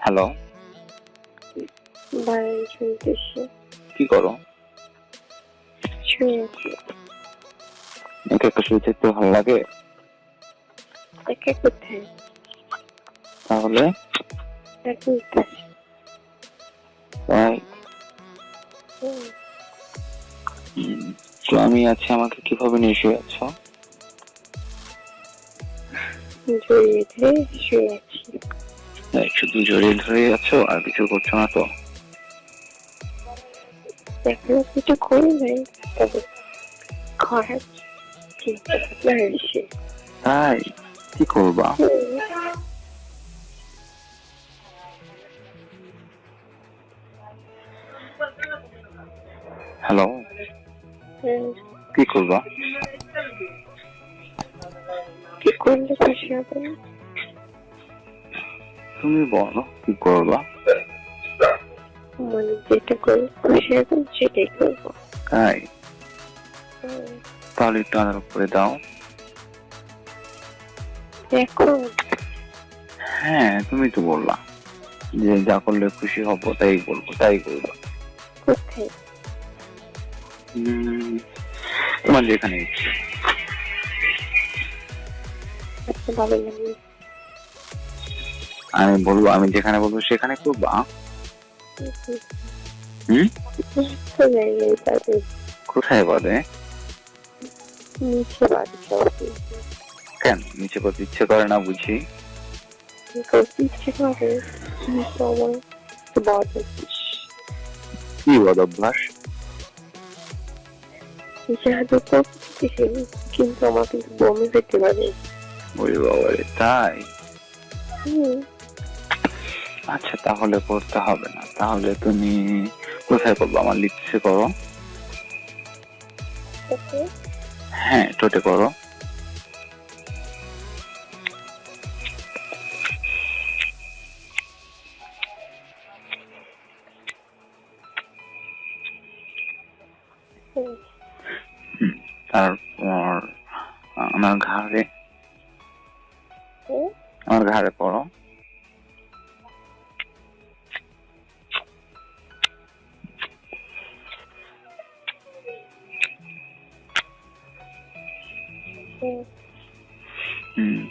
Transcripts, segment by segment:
Hello, বাড়ি শুনতেছি। কি করো? শুয়ে আছি। একা একা শুয়ে থাকতে ভালো লাগে? একা কোথায়? তাহলে এখন কাছে। তাই হুম, তো আমি আছি, আমাকে কিভাবে নিয়ে শুয়ে আছো? জড়িয়ে ধরে শুয়ে আছি। শুধু জড়িয়ে ধরে আছো, আর কিছু করছো না তো? এখনো কিছু করি নাই, তবে খারাপ চিন্তা ভাবনা হয়েছে। তাই কি করবা? হ্যালো, কি করবা? কি করলে খুশি হবে? তুমি বলো কি করবা? মানে যেটা করলে খুশি হবে সেটাই করবো। তাই তাহলে একটু আদার করে দাও। এখন হ্যাঁ, তুমি তো বললা যে যা করলে খুশি হব তাই বলবো, তাই করবো। কোথায়? তোমার যেখানে ইচ্ছে। আচ্ছা, ভালো লাগে। আমি বলবো, আমি যেখানে বলবো সেখানে করবা। জায়গায় পাবে, কোথায় বলে? নিচে বাড়ি সবাই কেন নিচে করতে ইচ্ছে করে না বুঝি? করতে ইচ্ছে করে, কিন্তু আমার বড় কি বদ অভ্যাস? যাদের করতেছি, কিন্তু আমার কিন্তু বমি পেতে পারে। ওই বাবারে, তাই? আচ্ছা, তাহলে করতে হবে না। তাহলে তুমি কোথায় করবো? আমার লিপসে করো। হ্যাঁ, ঠোঁটে করো। তারপর আমার ঘাড়ে, আমার ঘাড়ে পড়ো।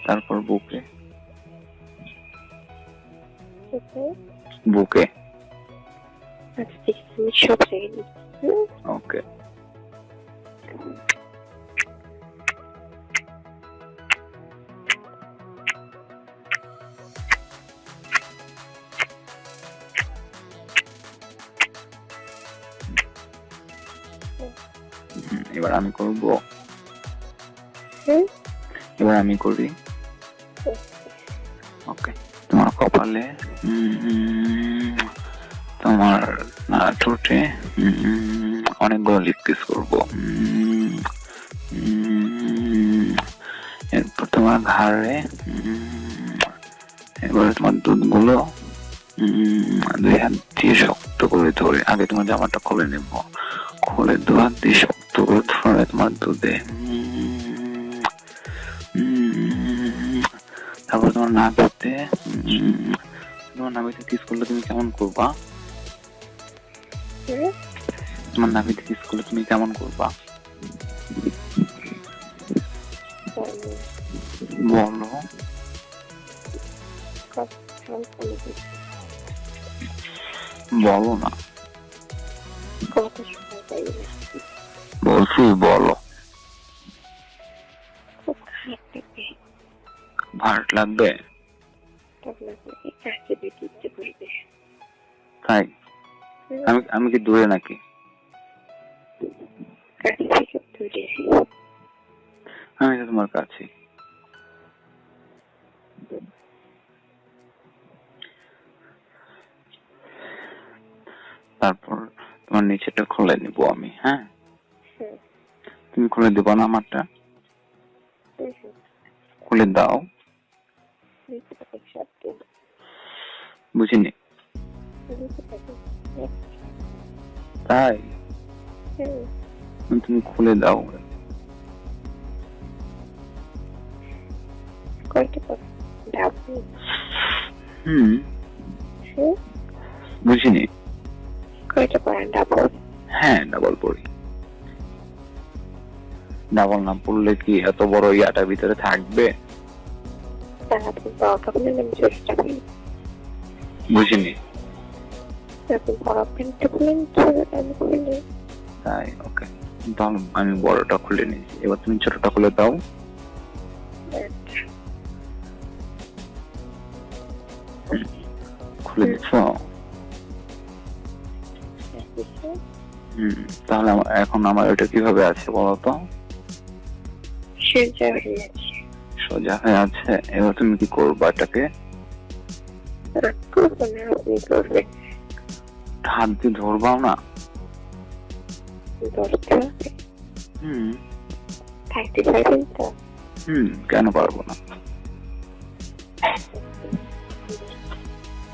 তারপর বুকে, বুকে। আচ্ছা, ঠিক আছে, আমি সব জায়গায় দিচ্ছি। ওকে। এবার আমি করবো। এবার আমি করি। ওকে। তোমার কপালে, তোমার ঠোঁটে অনেকগুলো লিপ কিস করবো। এরপর তোমার ঘাড়ে, এবার তোমার দুধগুলো দুই হাত দিয়ে শক্ত করে ধরে, আগে তোমার জামাটা খুলে নেব, খুলে দু হাত দিয়ে শক্ত করে ধরে তোমার দুধে, তারপর তোমার নাভিতে, তোমার নাভিতে কিস করলে তুমি কেমন করবা? তোমার নাভিতে কিস করলে তুমি কেমন করবা? বলো। বলো না, বলছি বলো। ভাট লাগবে? তাই? আমি কি দূরে নাকি? আমি তো তোমার কাছে। তারপর তোমার নিচেটা খুলে নিব আমি। হ্যাঁ, তুমি খুলে দেবো না আমারটা? খুলে দাও। বুঝিনি। তাই? তুমি খুলে দাও। বুঝিনি। কয়টা পড়েন? ডাবল? হ্যাঁ, ডাবল পড়ি। ডাবল না পড়লে কি এত বড় ইয়াটা ভিতরে থাকবে? তাহলে আপনি বড়টা খুলেন, আমি ছোটটা খুলি। বুঝিনি। আপনি বড় প্যান্টটা খুলেন, ছোটটা আমি খুলি। তাই, ওকে, তাহলে আমি বড়টা খুলে নিয়েছি, এবার তুমি ছোটটা খুলে দাও। খুলে দিচ্ছ? তাহলে এখন আমার এটা কিভাবে আছে বলো তো? সোজা হয়ে আছে। সোজা হয়ে আছে। এবার তুমি কি করবা এটাকে? করবো না, আপনি করবেন। হাত দিয়ে ধরবাও না? ধরতে হবে। থাকতে পারবেন তো? কেন পারবো না?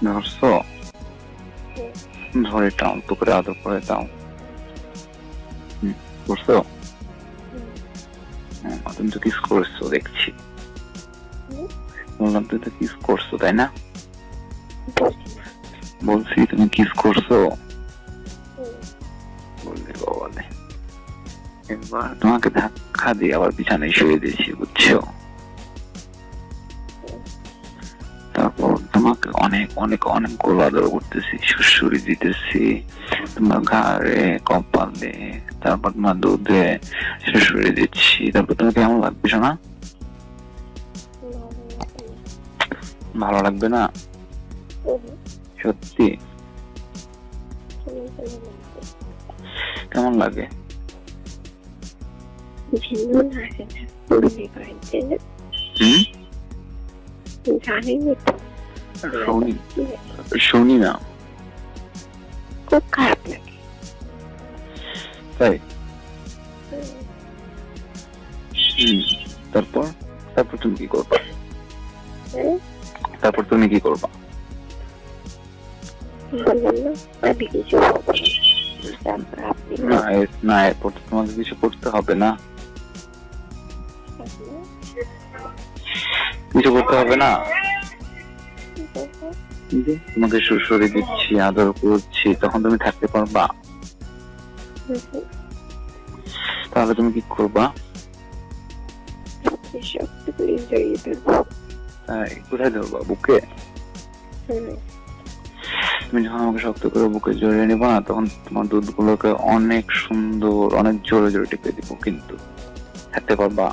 ধরছো? ধরে টাও, তো করে আদর করে দাও। করছো? তুমি তো কিস করছো দেখছি। বললাম তুই তো কিস করছো, তাই না? বলছি তুমি কিস করছো। বললি বলে এবার তোমাকে ধাক্কা দিয়ে আবার বিছানায় শুয়ে দিয়েছি, বুঝছো? তারপর তোমাকে অনেক অনেক অনেক গোল আদর করতেছি, সুড়সুড়ি দিতেছি তোমার ঘাড়ে, কপালে, তারপর তোমার দুধে সুড়সুড়ি দিচ্ছি। তারপর তোমাকে কেমন লাগবে শোনা? ভালো লাগবে না? সত্যি? কেমন লাগে? শুনি না। খুব খারাপ লাগে। তাই? তারপর তারপর তুমি কি করবা? তারপর তুমি কি করবা? বললাম না আমি কিছু না, এরপর তোমাকে কিছু করতে হবে না। কিছু করতে হবে না। তোমাকে সুড়সুড়ি দিচ্ছি, আদর করছি, তখন তুমি থাকতে পারবা? তাহলে তুমি কি করবা? তাই? কোথায় ধরবা? বুকে? তুমি যখন আমাকে শক্ত করে বুকে জড়িয়ে নিবা না, তখন তোমার দুধগুলোকে অনেক সুন্দর, অনেক জোরে জোরে টিপে দিব, কিন্তু থাকতে পারবা?